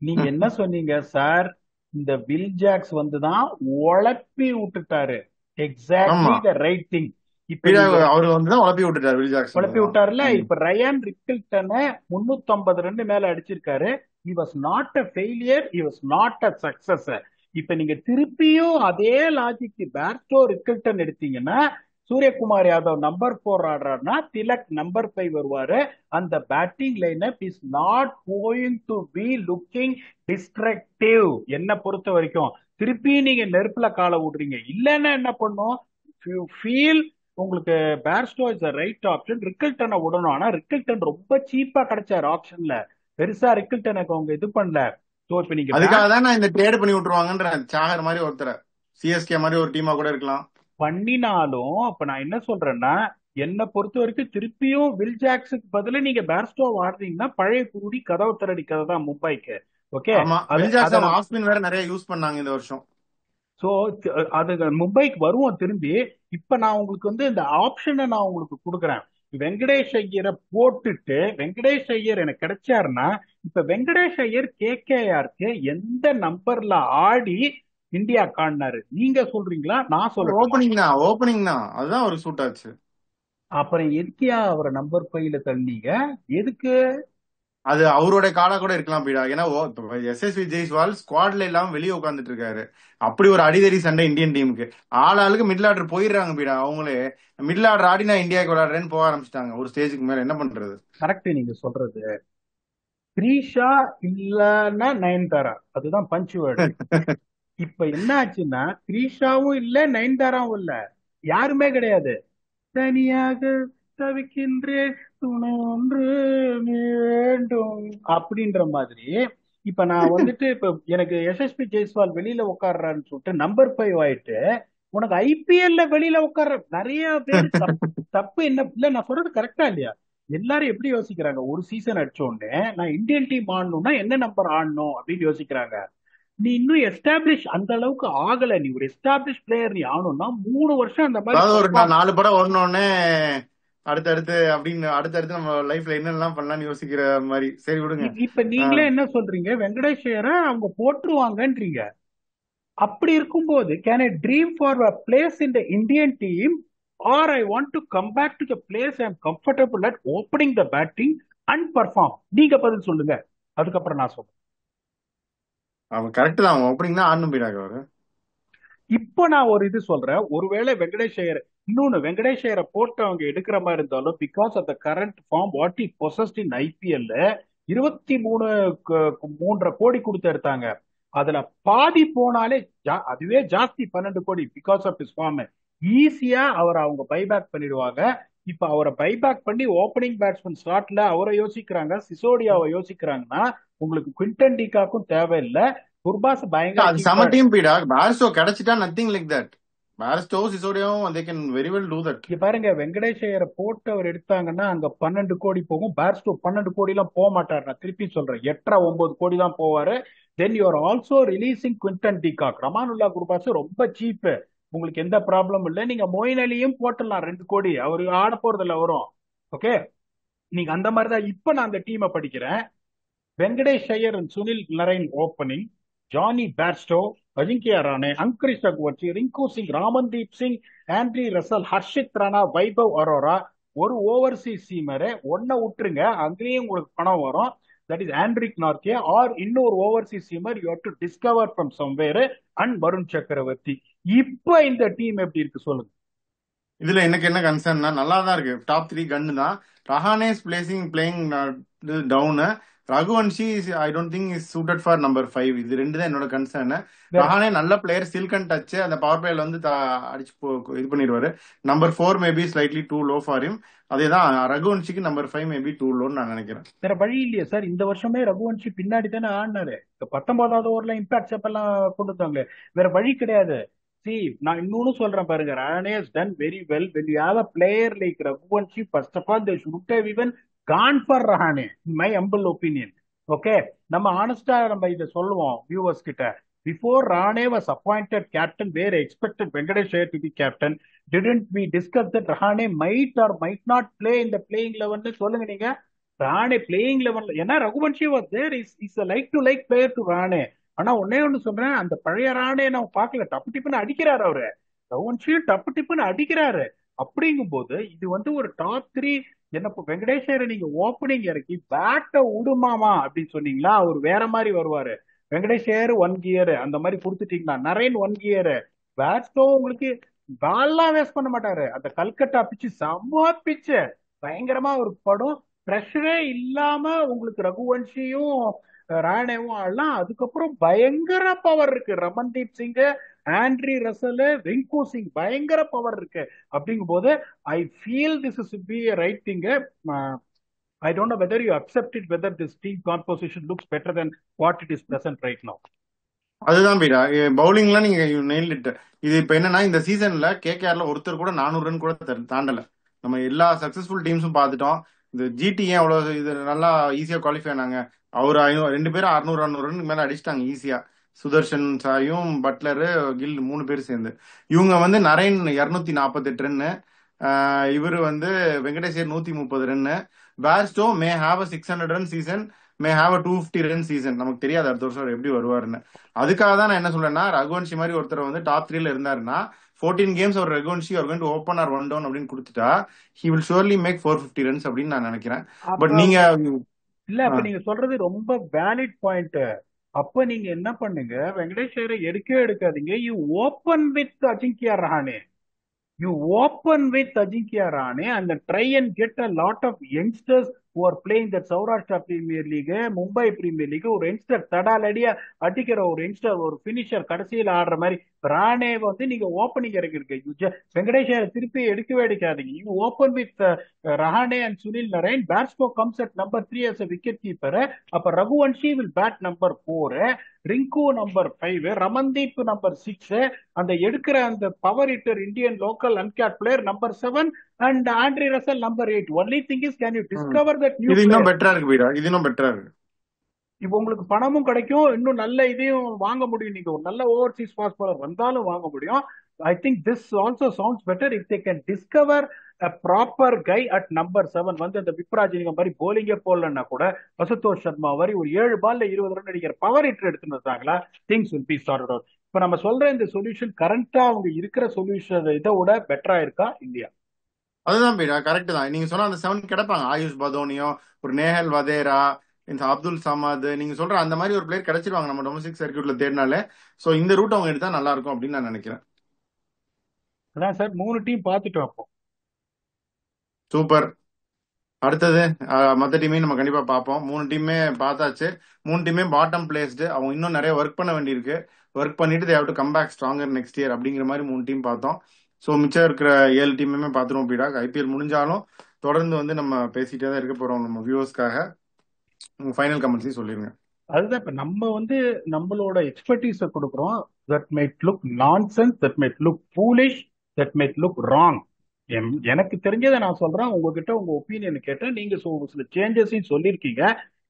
நீங்க என்ன சொன்னீங்க சார்? இந்த வில் ஜாக்ஸ் வந்துதான் உழப்பி விட்டுட்டாரு. எக்ஸாக்ட்லி ஆமா த ரைட் திங். இப்ப பீடா, நீங்க அவரு வந்து தான் உழப்பி விட்டுட்டாரு வில் ஜாக்சன் குழப்பி தான். விட்டாருல. இப்ப ரயான் ரிக்கில்டனை 350 ரன் மேல அடிச்சிருக்காரு. he was not a failure, he was not a success. இப்ப நீங்க திருப்பியும் அதே லாஜிக் பேர்ஸ்டோ ரிக்கில்டன் எடுத்தீங்கன்னா, சூரியகுமார் யாதவ் நம்பர் 4 ஆடுறாருன்னா திலக் நம்பர் 5 வருவாரு. அந்த batting lineup is not going to be looking destructive. என்ன பொறுத்த வரைக்கும் திருப்பி நீங்க நெருப்புல காலை விடுறீங்க. இல்லைன்னா என்ன பண்ணும்? ஃபீல் உங்களுக்கு பேர்ஸ்டோ இஸ் ரைட் ஆப்ஷன், ரிக்கில்டனை விடணும். ஆனா ரிக்கில்டன் ரொம்ப சீப்பா கிடைச்சாரு ஆப்ஷன்ல. பெருசா ரிக்கில்டனுக்கு அவங்க இது பண்ணல. சோ இப்ப நீங்க அதுக்காக தான் நான் இந்த ட்ரேட் பண்ணி விட்டுருவாங்கன்ற. சாகர் மாதிரி ஒருத்தரை, சிஎஸ்கே மாதிரி ஒரு டீமா கூட இருக்கலாம். பண்ணினாலும் இப்ப நான் என்ன சொல்றேன்னா, என்னை பொறுத்த வரைக்கும் திருப்பியும் வில் ஜாக்ஸுக்கு பதிலா நீங்க பேர்ஸ்டோ ஆடுறீங்கன்னா பழைய குருடி கதவு திறடி கதை தான் மும்பைக்கு. ஓகே. ஆமா, அது வில் அதை ஜாக்சன் ஆஃப் ஸ்பின் வேற நிறைய யூஸ் பண்ணாங்க இந்த வருஷம். சோ அது மும்பைக்கு வருவோம் திரும்பி. இப்ப நான் உங்களுக்கு இந்த ஆப்ஷனை நான் உங்களுக்கு கொடுக்குறேன். வெங்கடேஷ் ஐயரை போட்டுட்டு வெங்கடேஷ் ஐயர் எனக்கு கிடைச்சாருன்னா, இப்ப வெங்கடேஷ் ஐயர் கேகேஆருக்கு எந்த நம்பர்ல ஆடி இந்தியா காணாரு நீங்க சொல்றீங்களா நான் சொல்லட்டுமா? ஓப்பனிங் தான் அதுதான் ஒரு சூட் ஆச்சு. அப்புறம் எதுக்கியா அவரை நம்பர் 5ல தள்ளீங்க? எதுக்கு? அது அவரோட காலா கூட இருக்கலாம் பீடா. ஏன்னா எஸ்எஸ்வி ஜெய்ஸ்வால் ஸ்குவாட்ல இல்லாம வெளியே உட்காந்துட்டு இருக்காரு. அப்படி ஒரு அடிதடி சண்டை இந்தியன் டீமுக்கு. ஆளுக்கு மிடில் ஆர்டர் போயிடுறாங்க பீடா. அவங்களே மிடில் ஆர்டர் ஆடி நான் இந்தியாவுக்கு விளையாடுறேன்னு போக ஆரம்பிச்சிட்டாங்க. ஒரு ஸ்டேஜுக்கு மேல என்ன பண்றது? கரெக்ட் நீங்க சொல்றது. த்ரீஷா இல்லன்னா நயன்தாரா, அதுதான் பஞ்ச் வேர்டு. இப்ப என்ன ஆச்சுன்னா த்ரீஷாவும் இல்ல நயன்தாராவும் இல்ல, யாருமே கிடையாது. தனியாக தவிக்கின்றேன் துணை ஒன்று வேண்டும் அப்படின்ற மாதிரி. இப்ப நான் இப்ப எனக்கு எஸ்எஸ்பி ஜெய்ஸ்வால் வெளியில உட்கார்றான்னு சொல்லிட்டு நம்பர் 5 ஆயிட்டு, உனக்கு ஐபிஎல்ல வெளியில உட்கார்ற நிறைய பேர் தப்பு என்ன இல்ல நான் சொல்றது கரெக்டா இல்லையா? எல்லாரும் எப்படி யோசிக்கிறாங்க, ஒரு சீசன் அடிச்ச உடனே நான் இந்தியன் டீம் ஆடணும்னா என்ன நம்பர் ஆடணும் அப்படின்னு யோசிக்கிறாங்க. நீ இன்னும் எஸ்டாப்ளிஷ் அந்த அளவுக்கு ஆகல. நீ ஒரு எஸ்டாப்ளிஷ் பிளேயர் நீ ஆகணும்னா 3 வருஷம் அந்த மாதிரி அதாவது ஒரு perform. 4 படம் ஓடனோடனே அடுத்தடுத்து நம்ம லைஃப்ல என்னெல்லாம் பண்ணலாம்னு யோசிக்கிற மாதிரி. சரி விடுங்க. இப்ப நீங்களே என்ன சொல்றீங்க, வெங்கடேஷ் ஐயரை அவங்க போட்டுருவாங்கன்றீங்க. அப்படி இருக்கும்போது can I dream for a place in the Indian team, or I want to come back to the place I am comfortable at opening the batting and perform? நீங்க பதில் சொல்லுங்க, அதுக்கப்புறம் நான் சொல்றேன். அவன் கரெக்ட் தான். அவன் ஓப்பனிங் தான் ஆடணும் பீடாக அவரு. இப்போ நான் ஒரு இது சொல்றேன். ஒருவேளை வெங்கடேஷ் ஐயர் இன்னொன்னு வெங்கடேஷ் ஐயரை போட்டு அவங்க எடுக்கிற மாதிரி இருந்தாலும், because of the current form what he possessed in ஐபிஎல்ல 23 கோடி கொடுத்து எடுத்தாங்க. அதுல பாதி போனாலே அதுவே ஜாஸ்தி 12 கோடி பிகாஸ் ஆஃப் இஸ் ஃபார்ம். ஈஸியா அவரை அவங்க பைபேக் பண்ணிடுவாங்க. இப்ப அவரை பைபேக் பண்ணி ஓப்பனிங் பேட்ஸ்மேன் ஸ்லாட்ல அவரை யோசிக்கிறாங்க, சிசோடியாவை யோசிக்கிறாங்கன்னா உங்களுக்கு குவிண்டன் டிகாக்கும் தேவையில்லை. குர்பாஸ் பயங்கர அது சம டீம் பீடா. பேர்ஸ்டோ கிடைச்சிட்டா நத்திங் லைக் தட். பேர்ஸ்டோ சிசோடியாவும் they can very well do that. இங்க பாருங்க, வெங்கடேஷ் ஐயரை போட்டு அவர் எடுத்தாங்கன்னா அங்க 12 கோடி போகும். பேர்ஸ்டோ 12 கோடி எல்லாம் போக மாட்டார். நான் திருப்பி சொல்றேன், 8 9 கோடி தான் போவாரு. Then you are also releasing Quinton de Kock. Rahmanullah Gurbaz ரொம்ப சீப், உங்களுக்கு எந்த ப்ராப்ளம் இல்லை. நீங்க மொயின் அலியும் போட்டுடலாம் 2 கோடி, அவரு ஆட போறது இல்ல வரும். ஓகே, நீங்க அந்த மாதிரி தான். இப்ப நான் அந்த டீமை படிக்கிறேன். Venkatesh Iyer and Sunil Narine opening, Jonny Bairstow, Ajinkya Rahane, Angkrish Raghuvanshi, Rinku Singh, Ramandeep Singh, Andre Russell, Harshit Rana, Vaibhav Arora. ஒரு ஓவர்சீஸ் சீமரு ஒன்ன விட்டுருங்க, அங்கேயும் உங்களுக்கு பணம் வரும். That is Anrich Nortje. Or இன்னொரு overseas seamer you have to discover from somewhere and Varun Chakravarthy. இப்ப இந்த டீம் எப்படி இருக்கு சொல்லுங்க. இதுல எனக்கு என்ன கன்சர்ன்னா, நல்லா தான் இருக்கு. டாப் 3 கன்னு தான். Rahane playing down. Raghuvanshi I don't think is suited for number 5. இது 2 தான் என்னோட கன்சர்ன். ரஹானே நல்ல பிளேயர், சில்கன் டச். அந்த பவர் பிளேல வந்து அடிச்சு இது பண்ணிடுவாரு. Number 4 maybe slightly too low for him. அதேதான் ரகுவன்ஷிக்கு நம்பர் 5 மேபி டூ லோன்னு நான் நினைக்கிறேன். வேற வழி இல்லையா சார்? இந்த வருஷமே ரகுவன்ஷி பின்னாடி தானே ஆடினாரு. 19வது ஓவர்ல இம்பாக்ட் எல்லாம் கொண்டு வந்தாங்க. வேற வழி கிடையாது. சி, நான் இன்னொன்னு சொல்றேன் பாருங்க, Rane has done very well. When you have a player like Raghuvanshi, first of all they should have even gone for Rahane, in my humble opinion. Okay, நம்ம ஆனஸ்டா நம்ம இதை சொல்லுவோம் வியூவர்ஸ் கிட்ட. Before Rahane was appointed captain, where I expected Venkatesh Iyer to be captain, didn't we discuss that Rahane might or might not play in the playing 11? சொல்லுங்க நீங்க. Rane playing லெவன்ல, ஏன்னா Raghuvanshi was there, is like to like player to Rahane. ஆனா ஒன்னே ஒண்ணு சொல்றேன், அந்த பழைய ராணே நம்ம பார்க்கல. டப்பு டிப்புன்னு அடிக்கிறாரு அவரு. ரகுவன்ஷியும் டப்பு டிப்புன்னு அடிக்கிறாரு. அப்படிங்கும் போது இது ஒரு டாப் 3. என்ன வெங்கடேஷ் ஐயரை நீங்க ஓப்பனிங் இறக்கி பேட்டை விடுமாமா அப்படின்னு சொன்னீங்களா, அவர் வேற மாதிரி வருவாரு. வெங்கடேஷ் ஐயர் 1 கியர் அந்த மாதிரி கொடுத்துட்டீங்களா, நரேன் 1 கியர். பேட்ஸ்டோ உங்களுக்கு பால்லாம் வேஸ்ட் பண்ண மாட்டாரு. அந்த கல்கட்டா பிச்சு செம்ம பிச்சு, பயங்கரமா ஒரு படம். ப்ரெஷரே இல்லாம உங்களுக்கு ரகுவன்ஷியும் ராணேவும் ஆடலாம். அதுக்கப்புறம் பயங்கர பவர் இருக்கு. ரமன்தீப் சிங், ஆண்ட்ரி ரசல், ரிங்கு சிங் பயங்கர பவர் இருக்கு. அப்படிங்கும் போது I feel this is be right thing. I don't know whether you accept it, whether this team composition looks better than what it is present right now. அதுதான் பீடா. பவுலிங்ல நீங்க nail it. இது இப்ப என்னன்னா, இந்த சீசன்ல கேகேஆர்ல ஒருத்தர் கூட 400 ரன் கூட தாண்டல. நம்ம எல்லா சக்சஸ்ஃபுல் டீம்ஸும் பார்த்துட்டோம். இந்த ஜிடி ஏன் அவ்வளோ இது நல்லா ஈஸியா குவாலிஃபை ஆனாங்க. அவர் 500 2 பேரும் 600 600 ரன் மேல அடிச்சிட்டாங்க ஈஸியா. சுதர்ஷன் சாயும் பட்லரு கில் 3 பேர் சேர்ந்து. இவங்க வந்து நரேன் 248 ரன்னு, இவர் வந்து வெங்கடேஷர் 130 run. Bairstow may have a 600 run season, may have a 250 run season. நமக்கு தெரியாது அடுத்த வருஷம் அவர் எப்படி வருவாருன்னு. அதுக்காக தான் நான் என்ன சொல்றேன்னா, ரகுவன்ஷி மாதிரி ஒருத்தர் வந்து டாப் 3ல இருந்தாருன்னா 14 கேம்ஸ் அவர் ரகுவன்ஷி அவர் going to open or one down அப்படின்னு கொடுத்துட்டா he will surely make 450 runs அப்படின்னு நான் நினைக்கிறேன். பட் அப்ப நீங்க இல்ல, அப்ப நீங்க சொல்றது ரொம்ப வேலிட் பாயிண்ட். அப்ப நீங்க என்ன பண்ணுங்க, வெங்கடேஷ் ஐயரை எடுக்கவே எடுக்காதீங்க. You open with Ajinkya Rahane. You open with Ajinkya Rahane and then try and get a lot of youngsters who are playing the Saurashtra Premier League, Mumbai Premier League. ஒரு யங்ஸ்டர் தடாலடியா அடிக்கிற ஒரு யங்ஸ்டர், ஒரு பினிஷர் கடைசியில் ஆடுற மாதிரி ராணே வந்து நீங்க ஓப்பனிங் இறக்கிருக்க. வெங்கடேஷ் திருப்பி எடுக்கவே எடுக்காதீங்க. You open with Rahane and Sunil Narine. Bairstow comes at number 3 as a wicket keeper. அப்ப Raghuvanshi will bat number 4, Rinku number 5, Ramandeep number 6, அந்த எடுக்கிற அந்த power hitter Indian local uncapped player number 7 and Andre Russell number 8. Only thing is can you discover that new இது இன்னும் player. பெட்டரா இருக்கு பீடா, இது இன்னும் பெட்டரா இருக்கு. இப்போ உங்களுக்கு பணமும் கிடைக்கும், இன்னும் நல்ல இதையும் வாங்க முடியும். நீங்க ஒரு நல்ல ஓவர்சீஸ் ஃபாஸ்ட் பாலர் வந்தாலும் வாங்க முடியும். I think this also sounds better if they can discover a proper guy at number 7. வந்து அந்த விப்ராஜினிகம் மாதிரி போலிங்கே போடலன்னா கூட அசுதோஷ் சர்மா மாதிரி ஒரு 7 பால்ல 20 ரன் அடிக்கிற பவர் ஹிட்டர் எடுத்துட்டு வந்தாங்களா, things will be sorted out. இப்ப நம்ம சொல்ற இந்த சொல்யூஷன் கரண்டா அவங்க இருக்கிற சொல்யூஷன் இதை விட பெட்டரா இருக்கா இல்லையா? அதுதான் பீடா, கரெக்ட் தான். நீங்க சொன்ன அந்த 7 கிடைப்பாங்க. ஆயுஷ் பதோனியோ, ஒரு நேஹல் வதேரா, இந்த அப்துல் சமாத், நீங்க சொல்ற அந்த மாதிரி ஒரு பிளேயர் கிடைச்சிருவாங்க நம்ம டொமஸ்டிக் சர்க்கியூட்ல தேடினாலே. சோ இந்த ரூட் அவங்க எடுத்தா நல்லா இருக்கும் அப்படின்னு நான் நினைக்கிறேன். அதான் சார், 3 டீம் பார்த்துட்டோம். அப்போ சூப்பர். அடுத்தது மற்ற டீமையும் நம்ம கண்டிப்பா பார்ப்போம். 3 டீமே பார்த்தாச்சு. 3 டீமே பாட்டம் பிளேஸ்டு. அவங்க இன்னும் நிறைய ஒர்க் பண்ண வேண்டியிருக்கு. ஒர்க் பண்ணிட்டு they have to come back stronger next year அப்படிங்கிற மாதிரி 3 டீம் பார்த்தோம். ஸோ மிச்சம் இருக்கிற 7 டீமுமே பார்த்துருவோம் பீடா. ஐபிஎல் முடிஞ்சாலும் தொடர்ந்து வந்து நம்ம பேசிட்டே தான் இருக்க போறோம் நம்ம வியூவர்ஸ்க்காக. உங்க ஃபைனல் கமெண்ட்ஸையும் சொல்லிருங்க. அதுதான் இப்ப நம்ம வந்து நம்மளோட எக்ஸ்பர்டீஸ கொடுக்குறோம். That might look nonsense, that might look foolish, that might look wrong. எனக்கு தெரிஞ்சதை நான் சொல்றேன். உங்ககிட்ட உங்க ஒப்பீனியன் கேட்டேன். நீங்க சில சேஞ்சஸையும் சொல்லியிருக்கீங்க.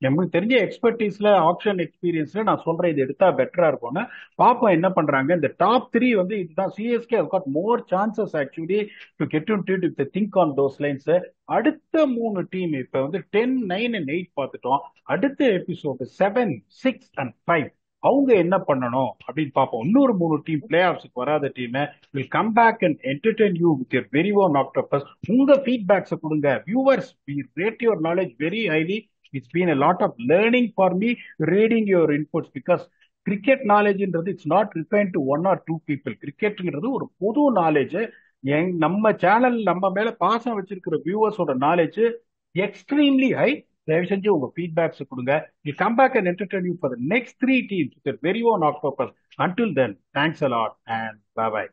நமக்கு தெரிஞ்ச எக்ஸ்பர்டீஸ்ல, ஆப்ஷன் எக்ஸ்பீரியன்ஸ்ல நான் சொல்றேன் இது எடுத்தா பெட்டரா இருக்கும்னு. பாப்போம் என்ன பண்றாங்க. இந்த டாப் 3 வந்து இதுதான். CSK have got more chances actually to get into it if they think on those lines. அடுத்த 3 டீம் இப்ப வந்து 10, 9 and 8 பார்த்துட்டோம். அடுத்த எபிசோடு 7, 6 and 5 அவங்க என்ன பண்ணணும் அப்படின்னு பார்ப்போம். இன்னொரு 3 டீம் பிளே ஆஃப்ஸ்க்கு வராத team will come back and entertain you with your very own octopus. உங்க ஃபீட்பேக்ஸை கொடுங்க. Viewers, we rate your knowledge very highly. It's been a lot of learning for me reading your inputs because cricket knowledge ன்றது it's not refined to 1 or 2 people. கிரிக்கெட்ங்கிறது ஒரு பொது knowledge. நம்ம channel நம்ம மேல பாசம் வச்சிருக்கிற வியூவர்ஸோட நாலேஜ் எக்ஸ்ட்ரீம்லி ஹை. தயவு செஞ்சு உங்க ஃபீட்பேக்ஸ் கொடுங்க. We come back and entertain you for the next 3 teams with their very own octopus. Until then, thanks a lot and bye bye.